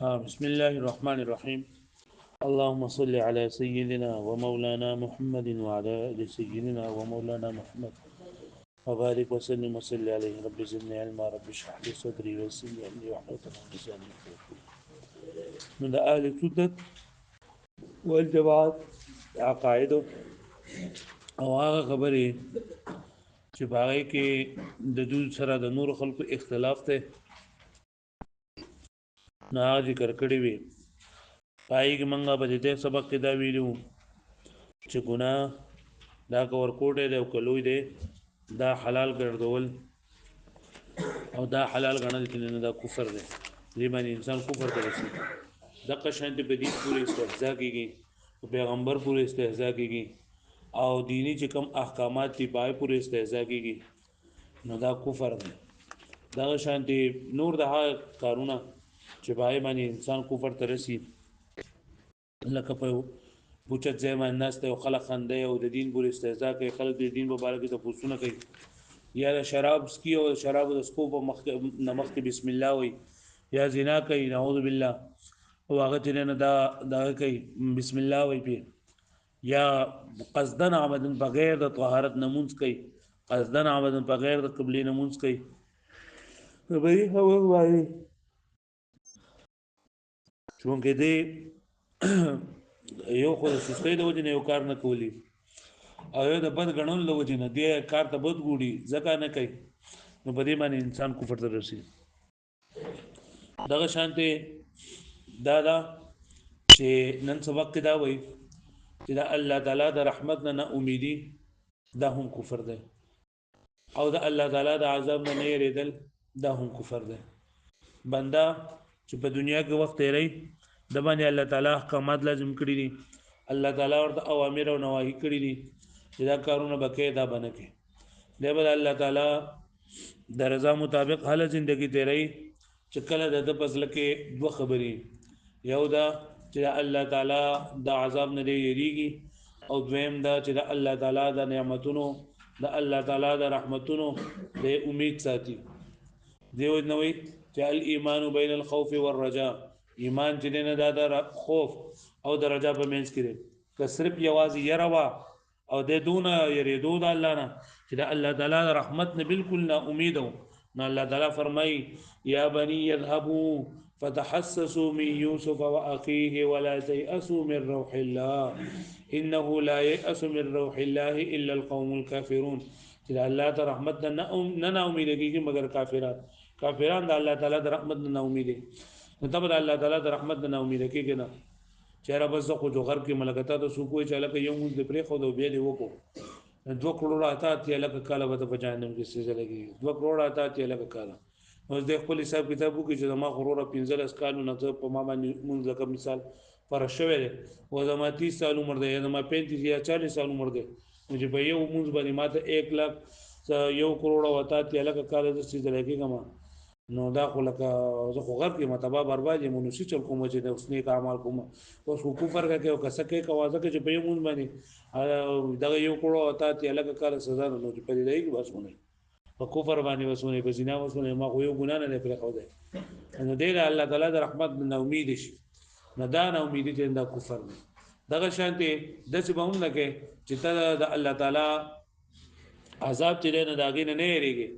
بسم الله الرحمن الرحيم. اللهم صل على سيدنا ومولانا محمد وعلى آل سيدنا ومولانا محمد وبارك وسلم وصل عليه. رب زدني علما، رب اشرح لي صدري ويسر لي امري واحلل عقدة من لساني يفقهوا قولي. من اهل السنة والجماعت عقائد او هغه خبرې چې باغې کې د دوی سره د نور خلکو اختلاف ته نه ذکر کړی وي. پای کې منګه په دې سبق کې دا ویلو چې ګناه دا کور کوټه دی او کلوې دی دا حلال ګرځول او دا حلال غنل کې نه دا کفر دی. دې باندې انسان کفر ته رسي. دغه شان په دې پورې استهزاء کیږي او پیغمبر پورې استهزاء کیږي او دینی چې کوم احکامات دی پای پورې استهزاء کیږي نو دا کفر دی. دغه شان نور د کارونه چې پای باندې انسان کفر ته رسي لکه په پوچت ځای باندې ناسته او خلک خنده او د دین پورې استهزاء کوي. خلک د دین په باره کې تپوسونه کوي یا د شراب سکي او شراب د سکو په مخ کې بسم الله وي یا زنا کوي نعوذ بالله او هغه چې نه دا کوي بسم الله وي پی یا قصدن عمدن بغیر د طهارت نمونځ کوي قصدن عمدن بغیر د قبلې نمونځ کوي نو به یې خبر وایي چونکې دی یو خو د سستۍ د وجې نه یو کار نه کولی او یو د بد ګڼلو د وجې نه دی کار ته بد ګوري ځکه نه کوي نو په دې باندې انسان کفر ته رسي. دغه شانته دا چې نن سبق کې دا وایي چې دا الله تعالی د رحمت نه امیدي دا هم کفر دی او دا الله تعالی د عذاب نه یریدل دا هم کفر دی. بنده چې په دنیا کې وخت تیری د باندې الله تعالی احکامات لازم کړی دي الله تعالی ورته اوامر او نواهی کړی دي چې دا کارونه بکې دا بنه کې دی به الله تعالی د رضا مطابق حاله ژوندۍ تیری چې کله د پسله کې دوه خبرې یو دا چې الله تعالی د عذاب نه یریږي او دویم دا چې د الله تعالی د نعمتونو د الله تعالی د رحمتونو د امید ساتي. دیو نوې چې الایمان بین الخوف والرجاء ایمان چې نه دا د خوف او د رجا په منځ کې دی که صرف یوازې يروا او د دونه یریدو د الله نه چې د الله تعالی د رحمت نه بالکل نه امید نو الله تعالی فرمای یا بني يذهبوا فتحسسوا من يوسف واخيه ولا تيأسوا من روح الله انه لا يأس من روح الله الا القوم الكافرون چې الله تعالی رحمت نه امید کیږي مگر کافران د الله تعالی د رحمت نه امید دي نو تب الله تعالی د رحمت نه امید کیږي نه چیرې بس خو جو غرب کې ملګرتا ته سو کوی چې لکه یو مونږ د پرې خو د بیا دی وکړو 2 کروڑ آتا تی لکه کاله به په جهنم کې سزا لګي 2 کروڑ آتا تی لکه کاله اوس د خپل حساب کتابو کې چې ما غرور 15 کالو نه په ما باندې مونږ لکه مثال پر شوه دی و زما 30 سال عمر دی زما 35 یا 40 سال عمر دی چې په یو مونږ باندې ماته 1 لک 1 کروڑ آتا تی لکه کاله د سزا لګي کما نو دا خو لکه زه خو غرب کې متبا برباد یم نو چې چل کوم چې د اوس نیک اعمال کوم اوس خو کفر کوي او کسه کوي کوازه کې چې په یوه باندې دغه یو کړو او ته الګ کار سزا نه چې په دې کې بسونه په کفر باندې وسونه په زنا وسونه ما خو یو ګنا نه پرې خو ده نو دې الله تعالی د رحمت نه امید شي نه دا نه امید چې دا کفر نه دغه شانته د څه به هم لګي چې ته د الله تعالی عذاب تیرې نه داګې نه یریږي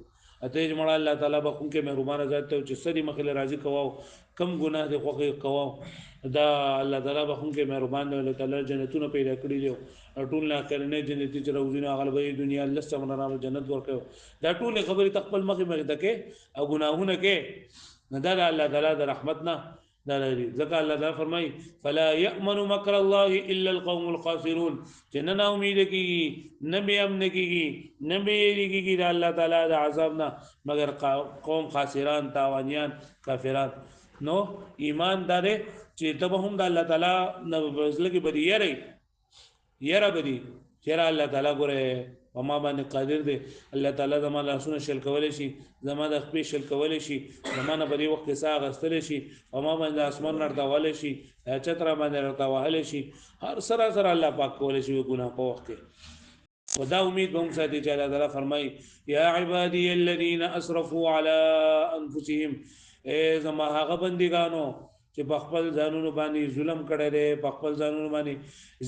اته جمع الله تعالی به کوم کې مهربان ذات ته چې سړي مخله راضي کواو کم ګناه دي خوخه کواو دا الله تعالی به کوم کې مهربان دی الله تعالی جنتونه پیدا کړی دی ټول نه کرنے جنتی چې روزونه غلبې دنیا الله سمونه را جنت ورکو دا ټول خبرې تخپل مخې مخ دکې او ګناهونه کې نه دا الله تعالی د رحمت نه دا لري ځکه الله تعالی فرمای فلا يأمن مكر الله الا القوم الخاسرون چې نه امید کیږي نه به امن کیږي نه به کیږي د الله تعالی د عذاب نه مگر قوم خاسران تاوانیان کافران. نو ایمان داره چې تبه هم د الله تعالی نه بزله کې بدی یره بدی چیرې الله تعالی ګوره وما باندې قادر دی الله تعالی زما لاسونه شل کول شي زما د خپل شل کول شي زما نه په دې وخت کې ساغ غستل شي وما باندې اسمان نړدول شي چتر باندې رټول شي هر سره الله پاک کول شي ګناه په وخت کې ودا امید به هم ساتي چې الله تعالی فرمای یا عبادی الذين اسرفوا على انفسهم ای زما هغه بندګانو چې په خپل ځانونو باندې ظلم کړی دی، په خپل ځانونو باندې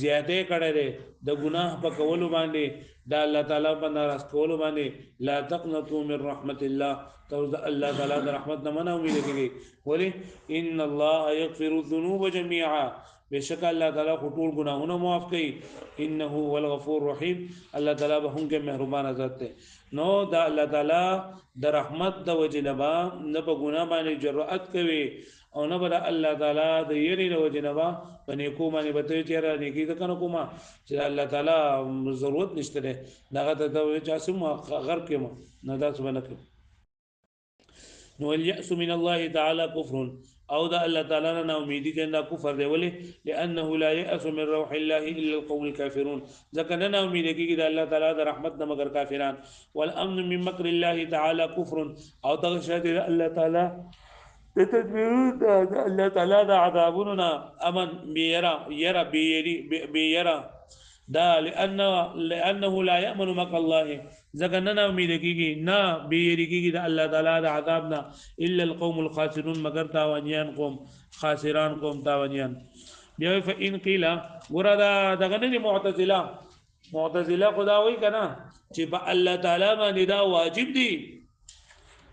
زیاتې کړی دی د ګناه په کولو باندې، دا الله تعالی په ناراض کولو باندې، لا تقنطوا من رحمت الله، تاسو د الله تعالی د رحمت نه مه امید کیږئ. ولی ان الله یغفر الذنوب جميعا، بشک الله تعالی ټول ګناهونه معاف کوي. انه هو الغفور الرحیم، الله تعالی به هم کې مهربان ذات دی. نو دا الله تعالی د رحمت د وجنبا نه په ګناه باندې جرأت کوي او نه به الله تعالی د یری د وجنبا په نیکو باندې بته چې را نیکی د کنه کومه چې الله تعالی ضرورت نشته ده دغه ته چې سم غرب کې نه دا څه نه. نو اليأس من الله تعالی کفر، او دا الله تعالی نه امیدی کنده کفر دی. ولی لانه لا يأس من روح الله الا القوم الكافرون، ځکه نه امید کیږي د الله تعالی د رحمت نه مگر کافران. والامن من مکر الله تعالی کفر، او دغه شاته الله تعالی د تدبیر د الله تعالی د عذابونو امن بیرا بیرا دا لانه لا يأمن مكر الله، ځکه نه امید کیږي نه بیری کیږي د الله تعالی د عذاب نه الا القوم الخاسرون، مگر تاوانیان قوم، خاسران قوم تاوانیان. بیا فإن قيل وردا دغه نه معتزله خدا وای کنه چې په الله تعالی باندې دا واجب دي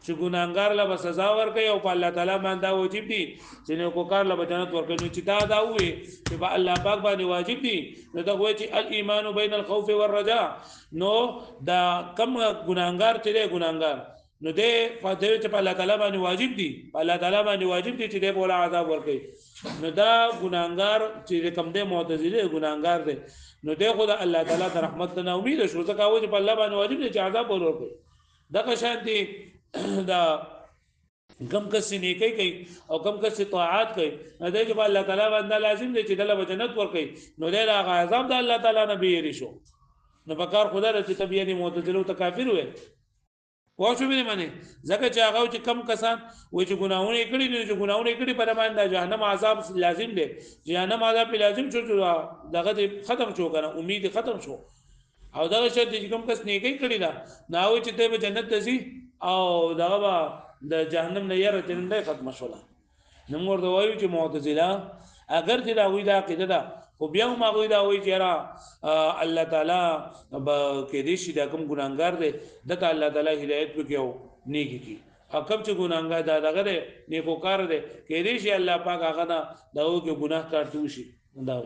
چې ګناګار له سزا ورکړي او په الله تعالی باندې واجب دي چې نو کو کار له جنت ورکړي. نو چې دا وي چې په الله پاک باندې واجب دي، نو دا وایي چې الايمان بین الخوف والرجاء، نو دا کم ګناګار چې ګناګار نو دې په دې چې په الله تعالی باندې واجب دي، په الله تعالی باندې واجب دي چې دې بوله عذاب ورکړي. نو دا ګناګار چې کم دې معتزله ګناګار دي، نو دې خدای الله تعالی د رحمت نه امید شو، ځکه وایي په الله باندې واجب دي چې عذاب ورکړي. دا شانتي دا کم کس نیکی کوي او کم کس طاعات کوي، نو دې چې الله تعالی باندې لازم دی چې دله جنت ورکړي، نو دې دا عذاب د الله تعالی نه بیری شو. نو پکار خدا ته تبیانی معتزله ته کافر وي واښو به معنی، ځکه چې هغه چې کم کسان وای چې ګناهونه کړي دي، چې ګناهونه کړي پر باندې جهنم عذاب لازم دی، جهنم عذاب لازم شو، دغه ختم شو کنه، امید ختم شو. او دغه چې کوم کس نیکی کړي دا ناوي چې ته به جنت ته ځي او دغه د جهنم نه یره جنت ختم شوله. نو موږ دا وایو چې معتزله اگر چې دا وی دا عقیده ده، خو بیا هم هغه دا وایي چې را الله تعالی کې دې شي دا کوم ګناګار دی دته الله تعالی هدایت وکړو نیکی کی، او کوم چې ګناګار دا دغه دی نیکو کار دی کې دې شي الله پاک هغه دا دغه کې ګناه کارته شي. دا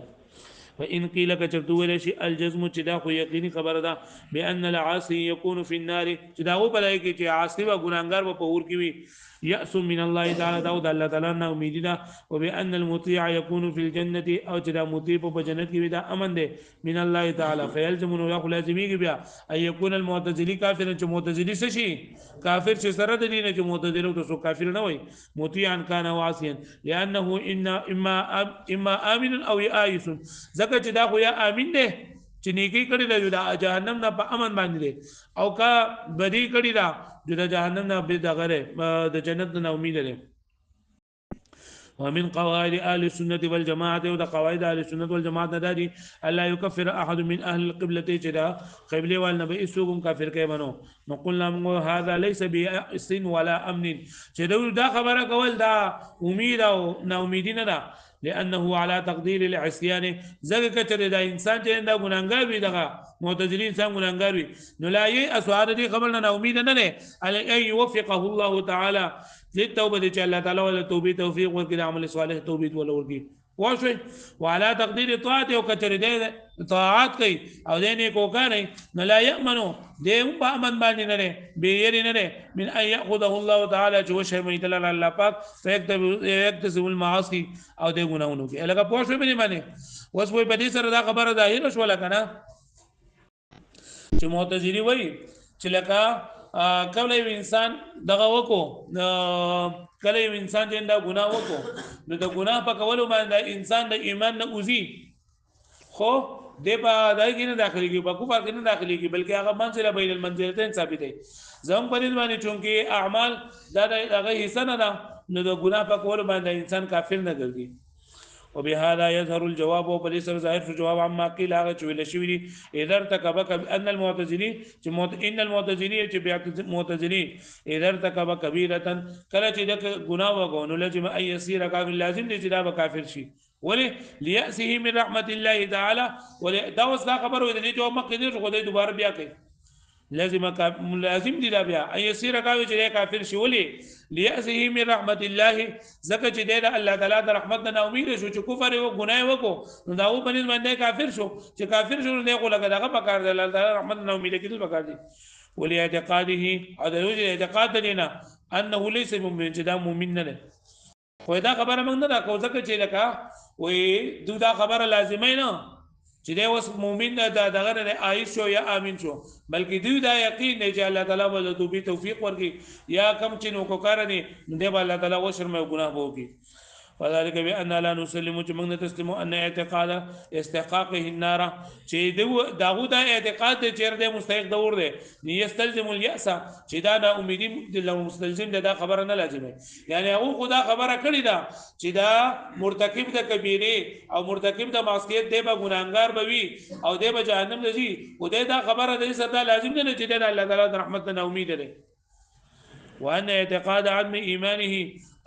فإن قيل كچرتو ویل شي الجزم چې دا خو یقیني خبره ده بان العاصي يكون في النار، چې دا و بلای کې چې عاصي و ګناګار په اور کې وي. يأس من الله تعالی دا د الله تعالی نه امید ده. وبان المطيع يكون في الجنه، او چې دا مطيع په جنت کې وي دا امن ده من الله تعالی. فيلزم انه لازمي بیا اي يكون المعتزلي كافرا، چې معتزلي څه شي کافر، چې سره د دین چې معتزله ته کافر نه وي، مطيعا كان واسيا لانه اما امن او يائس، ځکه چې دا خو یا امین ده چې نیکی کړی دا جهنم نه په امن باندې دی، او کا بدی کړی دا د جهنم نه به دغه د جنت نه امید لري. ومن قواعد اهل السنه والجماعه، وده قواعد اهل السنه والجماعه نداري الا يكفر احد من اهل القبله جدا قبله والنبي سوق كافر کې بنو. نو قلنا هذا ليس بأس ولا امن، چې دا خبره کول دا امید او نا امیدینه ده، لانه على تقدير العصيان، ځکه چې دا انسان چې دا ګناګار وي دغه معتزلي انسان ګناګار وي، نو لا یې اسوار دي خبر نه امید نه نه ان يوفقه الله تعالی للتوبه، چې الله تعالی ول توبې توفیق ورکړي عمل صالح توبې ول ورکړي واښوي. وعلى تقدير طاعت، او کچره دې طاعت کوي او دې نه کو کوي، نو لا يامنو دې هم په امن باندې نه نه بیری نه نه من ان ياخذه الله تعالی، چې وشه مې تعالی الله پاک فیکتسب المعاصي او دې ګناونه کوي. لکه پوښوي به باندې اوس وې په دې سره دا خبره ظاهر شو لکنه چې معتزلي وایي چې لکه کله یو انسان دغه وکړو، کله یو انسان چې دا ګناه وکړو، نو د ګناه په کولو باندې انسان د ایمان نه اوزي، خو د په دای کې نه داخلي کې په کوفر کې نه داخلي کې، بلکې هغه منزله بین المنزلتين ثابت دی. زم په دې باندې چونکه اعمال دا هغه حصہ نه ده، نو د ګناه په کولو باندې انسان کافر نه ګرځي. وبهذا يظهر الجواب وبليس ظاهر في الجواب عما قيل هذا ویل شوی دي اذا ارتكب ان المعتزلي ان المعتزلي معتزلي اذا ارتكب كبيره کله چې د ګناه وګونو لازم ان يصير کافر لازم دي چې دا کافر شي ولې ليأسه من رحمه الله تعالى ولې دا اوس دا خبره دي چې مخکې دې خو دې دوباره بیا کوي لازم دي دا بیا ان يصير کافر شي ولې ليأسه من رحمه الله زکه چې د الله تعالی د رحمت نه امید شو چې کفر او ګناه وکړو نو دا و بنځ باندې کافر شو چې کافر شو نه خو لګا دغه پکار دی الله تعالی رحمت نه امید کېدل پکار دی ولې اعتقاده او د اعتقاد دینا انه ليس مؤمن چې دا مؤمن نه دی خو دا خبره موږ نه دا کو ځکه چې لکه وې دا خبره لازمه نه چې دا اوس مؤمن دا دغه نه عايش شو یا امين شو بلکې دوی دا یقین دی چې الله تعالی ول توبې توفیق ورکړي یا کم چې نو کو کار نه دی الله تعالی و شرم او ګناه وکړي وذلك بان لا نسلم چې موږ تسلمو ان اعتقاد استحقاقه النار چې داغو دا اعتقاد چې د مستحق دور دی يستلزم الياس چې دا د امیدي د مستلزم دا خبره نه لازمه یعنی هغه خدا خبره کړی دا چې دا مرتکب د کبیره او مرتکب د معصیت دی به ګناهګار بوي او دی به جهنم ځي او دا خبره د صدا لازم نه چې د الله تعالی د رحمت نه امید لري وان اعتقاد عدم ایمانه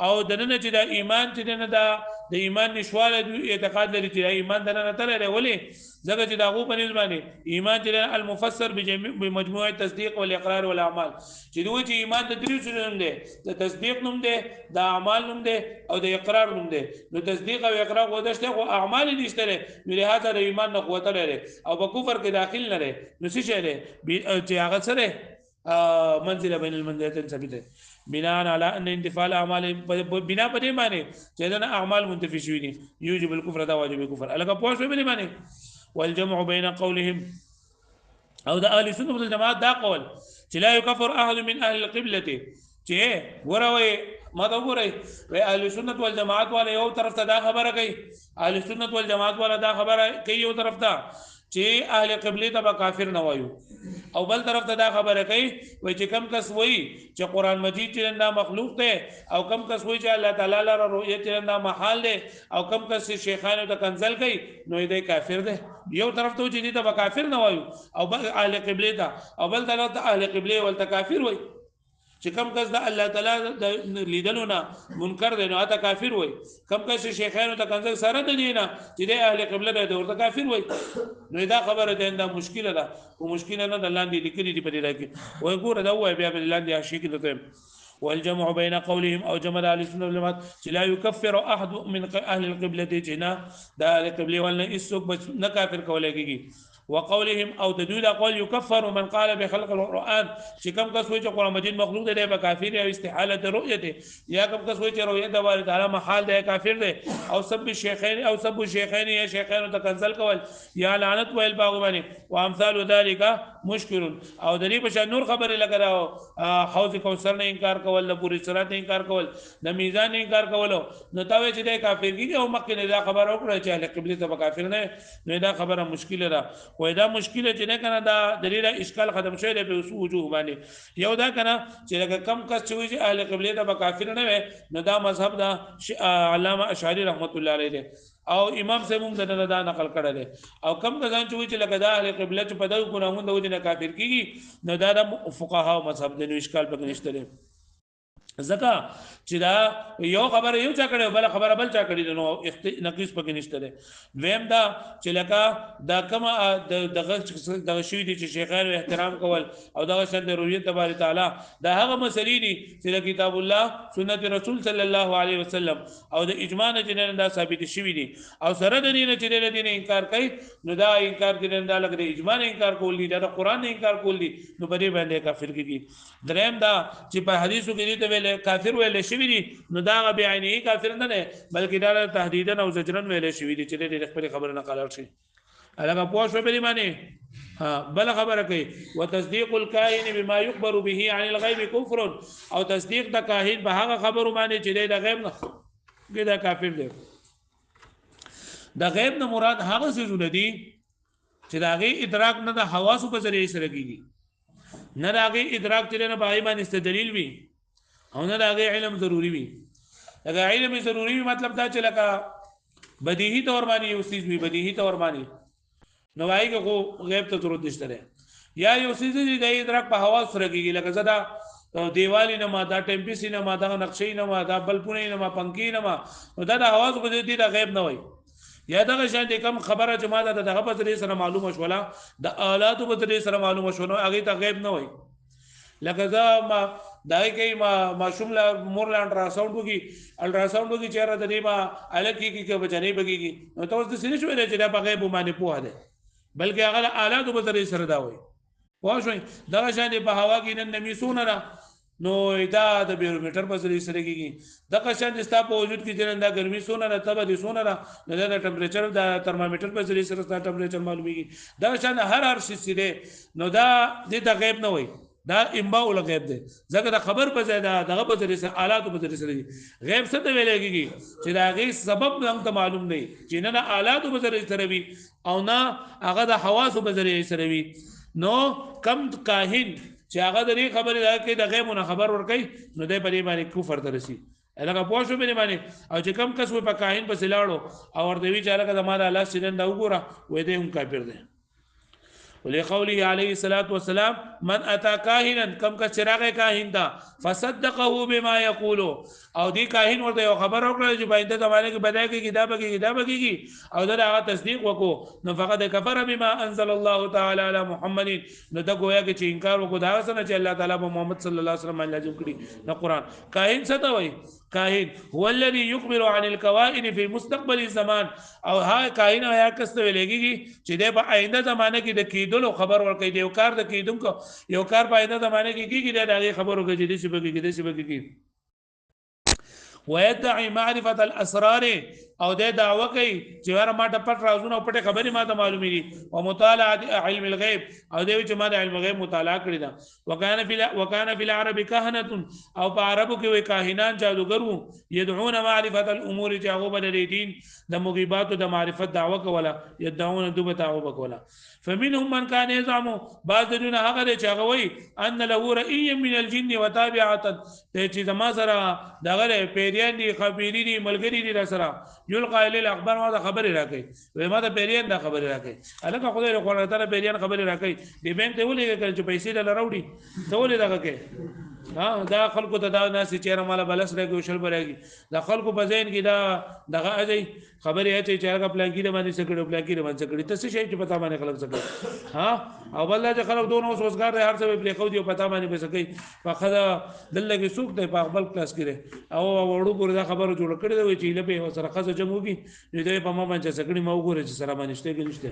او دنه چې دا ایمان چې نه دا د ایمان نشواله اعتقاد لري چې ایمان دنه تر لري ولې ځکه چې دا غو په نسبانه ایمان چې المفسر بمجموع التصديق والاقرار والاعمال چې دوی چې ایمان د درې څه نوم دی د تصدیق نوم دی د اعمال نوم دی او د اقرار نوم دی نو تصدیق او اقرار ودشته خو اعمال نشته نو لهدا د ایمان نه قوت لري او په کفر کې داخل نه لري نو څه شي لري چې هغه سره منزله بین المنزلتين ثابته بناء على ان انتفاع الاعمال بنا په دې معنی چې دا اعمال منتفي شوي دي يوجب الكفر دا واجب الكفر الګه پوښ په دې معنی والجمع بين قولهم او د اهل سنت والجماعت دا قول چې لا يكفر احد من اهل القبلة چې وروي ما دا وروي اهل سنت والجماعت والا یو طرف ته دا خبره کوي اهل سنت والجماعت والا دا خبره کوي یو طرف ته چې اهل قبله ته کافر نه وایو او بل طرف ته دا خبره کوي وای چې کم کس وایي چې قران مجید چې دا مخلوق دی او کم کس وایي چې الله تعالی لپاره رؤیت چې دا محال دی او کم کس شیخانو ته کنزل کوي نو دې کافر دی یو طرف ته چې دې ته کافر نه وایو او بل اهل قبله ته او بل طرف ته اهل قبله ولته کافر وایي چې کم کس د الله تعالی د لیدلو نه منکر دی نو اته کافر وای کم کس شیخانو ته کنځل سره د دینه چې د اهل قبله دی ورته کافر وای نو دا خبره ده دا مشکله ده او مشکله نه د لاندې لیکلي دی په دې راکې وای ګوره دا وای بیا په لاندې حاشیه کې دته والجمع بين قولهم او جمع اهل السنه والجماعه لا يكفر احد من اهل القبله جنا دا القبله ولن اسوق نه کافر کولای کیږي وقولهم او تدويل قول يكفر من قال بخلق القرآن چې کوم کس وایي چې قرآن مجید مخلوق دی به کافر او استحاله رؤیته یا کوم کس وایي چې رؤیت د الله تعالی محال دی کافر دی او سب الشيخين او سب الشيخين یا شیخانو ته کنزل کول یا لعنت ویل باغبانی وامثال ذلك مشکل او د دې په شان نور خبره لګراو حوض کوثر نه انکار کول د پوری صراط نه انکار کول د میزان نه انکار کول نو تا وی چې د کافر کیږي او مکه نه دا خبره وکړه چې اهل قبله ته کافر نه نو دا خبره مشکله ده وای دا مشکله چې نه کنه دا دلیل اشکال ختم شوی دی په وجوه باندې یو دا کنه چې لکه کم کس چې اهل قبله ته کافر نه وي نو دا مذهب دا علامه اشعری رحمت الله علیه او امام سے موږ دغه دا نقل کړل دي او کم کسان چې لکه دا اهل قبله چې په دغه ګناهونو د وجه نه کافر کیږي نو دا د فقها او مذهب د اشکال په نشته دي زکه چې دا یو خبره یو چا کړي بل خبره بل چا کړي نو نقیس پکې نشته ده ویم دا چې لکه دا کما دغه شوی دي چې شیخانو احترام کول او دغه شند رؤیت تبارک تعالی دا هغه مسلې دي چې کتاب الله سنت رسول صلی الله علیه وسلم او د اجماع نه جنن دا ثابت شوی دي او سره د دین چې د دین انکار کوي نو دا انکار دین دا لګ د اجماع نه انکار کول دي دا قرآن نه انکار کول دي نو په دې باندې کافر کیږي دریم دا چې په حدیثو کې دي ته کافر ویل شوی دي نو دا بعینه کافر نه نه بلکې دا تهدیدا او زجرن ویل شوی دي چې د خپل خبره نه قالل شي الګه پوښ په دې معنی ها بل خبره کوي وتصديق الكائن بما يخبر به عن الغيب كفر او تصدیق د کاهن په هغه خبرو باندې چې د غیب نه کې دا کافر دی د غیب نه مراد هغه څه دي چې دا غي ادراک نه د حواس په ذریعہ سره کیږي نه دا غي ادراک چې نه باندې استدلیل وي او نه دا غي علم ضروری وي دا علم ضروری وي مطلب دا چې لکه بدیهی تور باندې یو سیز وي بدیهی تور باندې نو وايي که غیب ته ضرورت نشته یا یو سیز دی د ادراک په حواس سره کېږي لکه زدا دیوالی نه ما دا ټمپسی نه ما دا نقشې نه ما دا بلپونه نه ما پنکی نه ما دا د حواس په دې د غیب نه وای یا دغه شان د کم خبره چې ما دغه په ذریعہ سره معلومه شوله د آلاتو په ذریعہ سره معلومه شونه هغه ته غیب نه وای لکه دا ما دای کوي ما شوملا مور لا الټراساوند وکي الټراساوند وکي چیرې د دې ما الکی کی کې بچنې بګيږي نو تاسو د سینې شوې چې دا په غیب باندې پوهه ده بلکې هغه آلاتو په ذریعہ سره دا وای واښوي دغه شان په هوا کې نن نمی سونه نو دا د بیرومیټر په ذریعہ سره کېږي دغه شان د ستا په وجود کې جنن دا ګرمي سونه نه تبه دي سونه نه د ټمپریچر د ترمامیټر په ذریعہ سره ستا ټمپریچر معلومیږي دا شان هر شي سره نو دا د غیب نه وای دا انباء الغیب دی ځکه دا خبر په زیاده دغه په ذریعہ سره آلات په ذریعہ سره غیب څه ته ویل کېږي چې دا غي سبب هم ته معلوم نه چې نه آلات په ذریعہ سره وي او نه هغه د حواس په ذریعہ سره وي نو کم کاهن چې هغه د دې خبرې دا کې د غیب نه خبر ورکړي نو دې په دې باندې کفر درسي الګه پوه شو به باندې او چې کم کس په کاهن په سلاړو او ورته وی چې الګه د ما د الله سینه دا وګوره وې دې هم کافر دي ولقوله عليه الصلاه والسلام من اتى كاهنا كم کا چراغ کاهن دا فصدقه بما يقول او دی کاهن ورته یو خبر ورکړي چې باندې زمانه کې بدای کې کتابه کې او دا هغه تصدیق وکړو نو فقط کفر بما انزل الله تعالی علی محمد نو دا گویا کې چې انکار وکړو دا څنګه چې الله تعالی محمد صلی الله علیه وسلم باندې لازم کړی نو قران کاهن څه ته وایي کاهن هو الذي يخبر عن الكوائن في مستقبل الزمان او ها کاهن یا کس ته لګيږي چې د آینده زمانه کې د کېدلو خبر ورکړي دی یو کار د کېدونکو یو کار په آینده زمانه کې کېږي دا د خبرو کې دي چې بګي ويدعي معرفه الاسرار او د دعوه کوي چې ور ما د پټ رازونه او پټه خبرې ما ته معلومې دي او مطالعه علم الغيب او دوی چې ما د علم الغيب مطالعه کړی دا وکانه فی العرب كهنه او په عربو کې وي کاهنان جادوګر وو يدعون معرفه الامور جاوب الدين د مغيبات او د معرفت دعوه کوله يدعون دوبه دعوه کوله فمنهم من كان يزعم بعض دون هغه چې هغه وي ان له رئي من الجن وتابعه چې زما سره دغه پیریان دي خبيري دي ملګری دي سره یلقا الی الاخبار ما دا خبر راکې وای ما دا پیریان دا خبر راکې الکه خدای له قرآن تعالی پیریان خبر راکې دی بینک ته ولې چې پیسې دل راوړي ته ولې دا کې دا خلکو ته دا ناس چې مال بلس راګو شل برګي دا خلکو په ذهن کې دا دغه اځي خبرې اچي چې هغه پلان کې باندې سکړو پلان کې باندې سکړي ته څه شي چې پتا باندې خلک سکړي او بل دا خلک دوه اوس وسګار هر څه په خو دی پتا باندې به سکړي په خدا دلته سوق دی په خپل کلاس کې او وړو ګور دا خبره جوړ کړی دی چې له په سره خزه جمعوږي دې په ما باندې سکړي مو ګور چې سره باندې شته کې نشته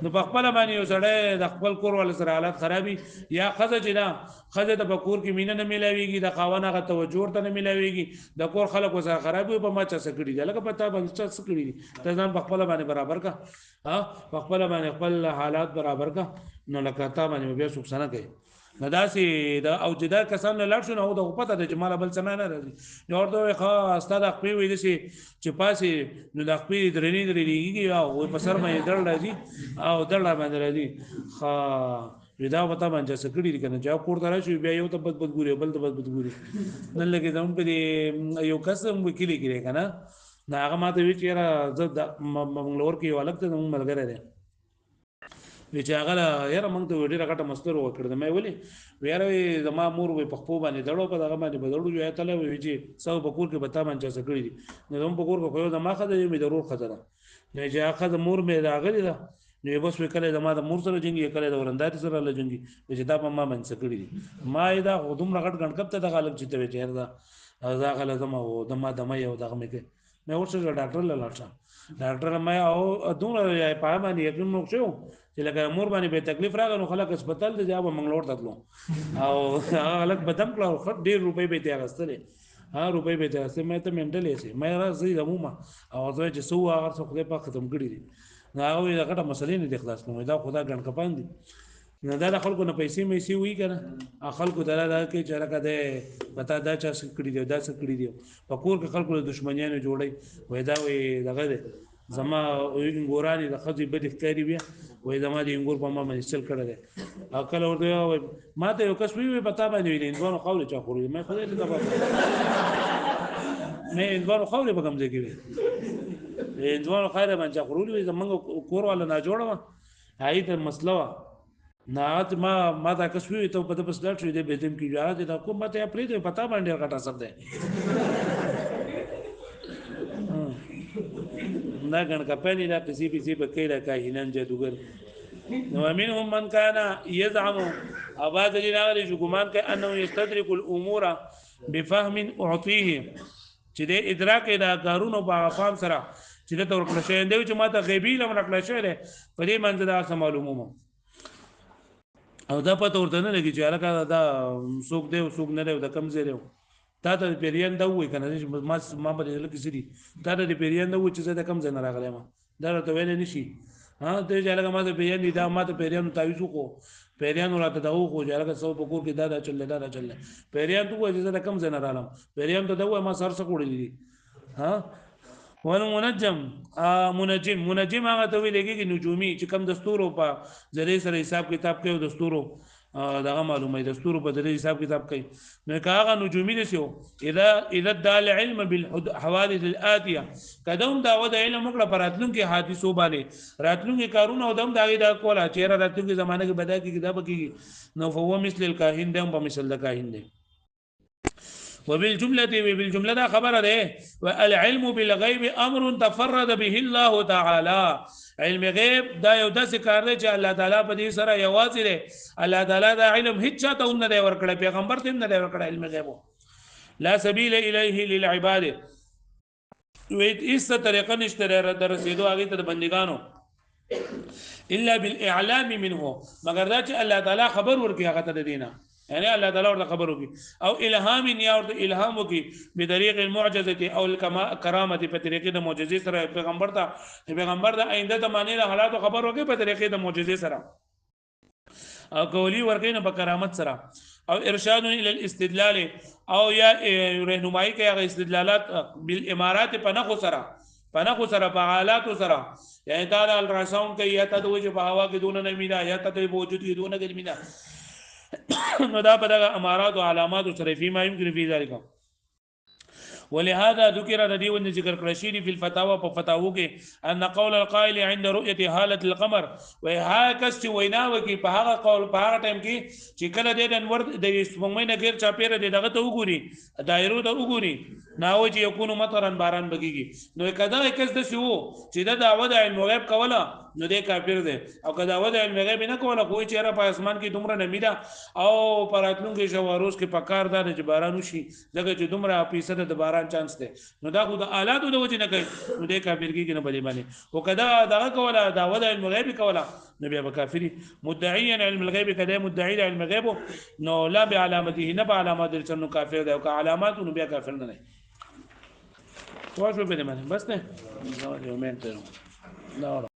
نو په خپل باندې یو سړی د خپل کور ول سره حالت خرابي یا خزه چې دا خزه د کور کې مینه نه ملاويږي د قاونه غ توجه ورته نه ملاويږي د کور خلکو سره خرابي په ما چا سکړي دی لکه پتا باندې چا سکړي دي ته ځان په خپل باندې برابر کا په خپل باندې خپل حالات برابر کا نو لکه تا باندې بیا سوکسنه کوي نداسي دا او جدا کسان له لړ شو نو د پته د جمال بل څه نه راځي نو ورته ښه استاد خپل وې دي چې پاسي نو د خپل درنې او په سر باندې دړ راځي او دړ باندې راځي ښه ودا وتا باندې سکړي کنه جا کوړ درا شو بیا یو ته بد ګوري بل ته بد ګوري نن لګي زموږ په یو قسم وکیلی کړي کنه دا هغه ماته وی چې را زه منګلور کې یو الګ ته موږ ملګری دی وی چې هغه یاره موږ ته ډیره غټه مستر وکړه مې ولي ویاره زما مور وي په خپل باندې دړو په دغه باندې بدړو یو ته وی چې سو بکور کې بتا باندې سکړي دي نو زموږ بکور کو یو زما خدای مې ضرور خزره نه چې هغه مور مې راغلی ده نو بس وکړه زما د مور سره جنگي کړه د ورنداري سره له جنگي چې دا په ما باندې سکړي دي ما دا خودم رغټ غنکب ته د غالب چې ته چیر دا غل زما او دما یو دغه مې کې مې ورسره ډاکټر لاله ډاکټر مې او دومره پای باندې یقین نو شو چې لکه مور باندې به تکلیف راغی نو خلک هسپتال ته ځاب منګلور ته تلو او خلک بدم کړو خټ ډیر روپۍ به تیار استلې روپۍ به تیار استلې مې ته منډلې سي مې راځي زموما او زه چې سو هغه څه خدای په ختم کړی دي نو هغه دا غټه مسلې نه د خلاص کوم دا خدا ګڼ کپان دي نه دا خلکو نه پیسې مې وی کنه خلکو دلا کې چې راکا ده پتا دا چا سکړي دی دا سکړي دی په کور کې خلکو له دشمنیانو جوړي وای دا وای دغه زما انګورانی د خځې بد اختیاري بیا وای زما د انګور په ما باندې چل کړه ده اکل ورته ما ته یو کس وی پتا باندې ویل انګورو قول چا خوري مې خدای ته دا مې انګورو قول په کوم ځای کې ځوان خیره باندې خورولې زمونږ کور والا نه جوړه هاي ته مسله نه ما دا کسوي ته په دې پس لاټ دې به دې کې یاد دا کوم ته پرې ته پتا باندې غټه سر ده نه ګن کپلې لا کسی به په کې لا کاهنان جادوګر نو منهم من كان يزعم اباد جناغلی جو ګمان کوي انه يستدرك الامور بفهم اعطيه چې د ادراک دا کارونو په افهام سره چې د تور کړه شي دی چې ماته غیبی لم نقل شي ده په دې منځ دا معلومه او دا پته ورته نه لګي چې الکه دا څوک دی او څوک نه دی د کم ځای دی تا ته پیریان دا وای کنه ما په دې لکه سړي تا ته پیریان دا وای چې زه د کم ځای نه راغلی ما دا ته ویل نشي ها ته چې الکه ما ته پیریان دي دا ما ته پیریان تعویذ کو پیریان راته دا وو چې الکه څو په کور کې دا چل پیریان ته وای چې زه د کم ځای نه رالم پیریان ته دا وای ما سر څه کوړلی دي ها والمنجم منجم هغه ته ویل کېږي نجومي چې کم دستورو په ذریعہ سره حساب کتاب کوي دستورو دغه معلومه دستورو په ذریعہ حساب کتاب کوي نو هغه نجومي دي اذا دال علم بالحوادث الاتيه کدم دا ود علم وکړه پراتلون کې حادثو باندې راتلون کې کارونه او دم داغي دا کوله چیرې راتلون کې زمانه کې بدا کې کتاب کې نو فهو مثل الكاهن دم په مثل د کاهن دی وبالجمله دا خبره ده والعلم بالغيب امر تفرد به الله تعالى علم غیب دا یو داسې کار دی چې الله تعالی په دې سره یوازې دی الله تعالی دا علم هیڅ چاته نه دی ورکړی پیغمبر ته نه دی ورکړی علم غیب لا سبيل اليه للعباد وې ایسه طریقه نشته در رسیدو هغه ته بندګانو الا بالاعلام منه مگر دا چې الله تعالی خبر ورکړي هغه ته دینه یعنی الله تعالی ورته خبر وکي او الهام یا ورته الهام وکي په طریق المعجزه او الکرامه په طریقې د معجزې سره پیغمبر د آینده د معنی له حالات خبر وکي په طریقې د معجزې سره او کولی ورکې نه په کرامت سره او ارشاد الى الاستدلال او یا رهنمایي کوي هغه استدلالات بالامارات پنخو سره په حالات سره یعنی تعالی الراساون کوي یا ته دوی په هوا کې دونه نه مینا یا ته په وجود کې دونه کې مینا نو دا په دغه امارات او علامات سره فيما يمكن في ذلك ولهذا ذكر ردي ذكر كرشيدي في الفتاوى ففتاوى کې ان قول القائل عند رؤيه حاله القمر وها کس ویناو کې په هغه قول په هغه ټیم کې چې کله د انور د سپوږمۍ نه غیر چا پیره دغه ته وګوري دایرو ته وګوري ناو چې یكون مطرن باران بګيږي نو کدا کس د شو چې د دعوت علم غیب کوله نو د کافر دی او کدا دعوت علم غیب نه کوله کوئی چیرې په اسمان کې دومره نمیدا او پراتلون کې شواروز کې پکار دا چې باران وشي دغه چې دومره پیسه د باران چانس ده نو دا خو د آلاتو د وجه نه کوي نو د کافر کې نه بلی باندې او کدا دغه کوله دعوت علم غیب کوله نو بیا کافری مدعیا علم الغیب کدا مدعی علم غیب نو لا بعلامته نه بعلامات نو کافر دی او که علامات نو بیا کافر نه واش په دې باندې بس نه یو منټ نو